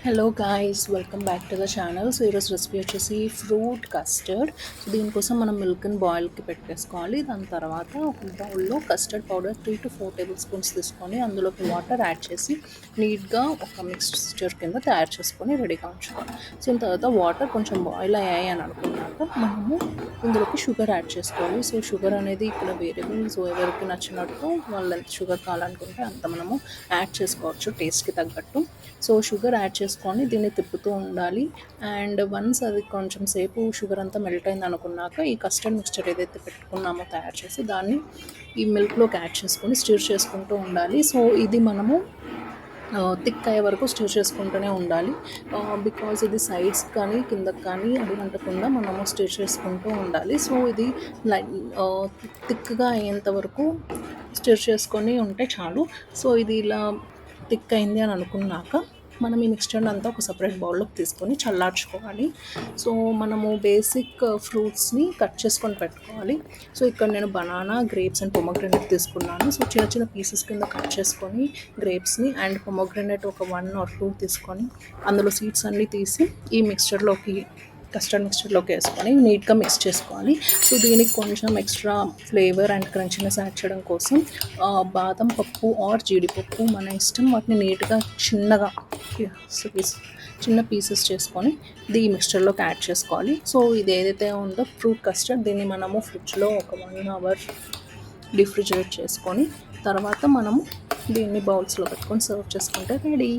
Hello guys, welcome back to the channel. So ఈరోజు recipe వచ్చేసి fruit custard. So దీనికోసం మనం మిల్క్ని బాయిల్కి పెట్టేసుకోవాలి. దాని తర్వాత ఒక బౌల్లో కస్టర్డ్ పౌడర్ 3 to 4 tablespoons తీసుకొని అందులోకి వాటర్ యాడ్ చేసి నీట్గా ఒక మిక్స్చర్ కింద తయారు చేసుకొని రెడీగా ఉంచుకోవాలి. సో దీని తర్వాత వాటర్ కొంచెం బాయిల్ అయ్యాయి అని అనుకున్నాక మనము ఇందులోకి షుగర్ యాడ్ చేసుకోవాలి. సో షుగర్ అనేది ఇక్కడ వేరియబుల్. సో ఎవరికి నచ్చినట్టు వాళ్ళు ఎంత షుగర్ కావాలనుకుంటే అంత మనము యాడ్ చేసుకోవచ్చు టేస్ట్కి తగ్గట్టు. సో షుగర్ యాడ్ చేసుకొని దీన్ని తిప్పుతూ ఉండాలి. అండ్ వన్స్ అది కొంచెం సేపు షుగర్ అంతా మెల్ట్ అయింది అనుకున్నాక ఈ కస్టర్డ్ మిక్స్చర్ ఏదైతే పెట్టుకున్నామో తయారు చేసి దాన్ని ఈ మిల్క్లోకి యాడ్ చేసుకొని స్టిర్ చేసుకుంటూ ఉండాలి. సో ఇది మనము థిక్ అయ్యే వరకు స్టిర్ చేసుకుంటూనే ఉండాలి. బికాజ్ ఇది సైడ్స్ కానీ కిందకి కానీ అడుగంటకుండా మనము స్టిర్ చేసుకుంటూ ఉండాలి. సో ఇది థిక్గా అయ్యేంత వరకు స్టిర్ చేసుకొని ఉంటే చాలు. సో ఇది ఇలా థిక్ అయింది అని అనుకున్నాక మనం ఈ మిక్స్చర్ని అంతా ఒక సపరేట్ బౌల్లోకి తీసుకొని చల్లార్చుకోవాలి. సో మనము బేసిక్ ఫ్రూట్స్ని కట్ చేసుకొని పెట్టుకోవాలి. సో ఇక్కడ నేను బనానా, గ్రేప్స్ అండ్ పొమోగ్రనేట్ తీసుకున్నాను. సో చిన్న చిన్న పీసెస్ కింద కట్ చేసుకొని గ్రేప్స్ని అండ్ పొమోగ్రనేట్ ఒక 1 or 2 తీసుకొని అందులో సీడ్స్ అన్నీ తీసి ఈ కస్టర్డ్ మిక్స్చర్లోకి వేసుకొని నీట్గా మిక్స్ చేసుకోవాలి. సో దీనికి కొంచెం extra flavour and crunchiness add చేయడం కోసం బాదం పప్పు ఆర్ జీడిపప్పు మన ఇష్టం, వాటిని నీట్గా చిన్న పీసెస్ చేసుకొని ఈ మిక్స్చర్లోకి యాడ్ చేసుకోవాలి. సో ఇది ఏదైతే ఉందో ఫ్రూట్ కస్టర్డ్, దీన్ని మనము ఫ్రిడ్జ్లో ఒక 1 hour డిఫ్రిజిరేట్ చేసుకొని తర్వాత మనము దీన్ని బౌల్స్లో పెట్టుకొని సర్వ్ చేసుకుంటే రెడీ.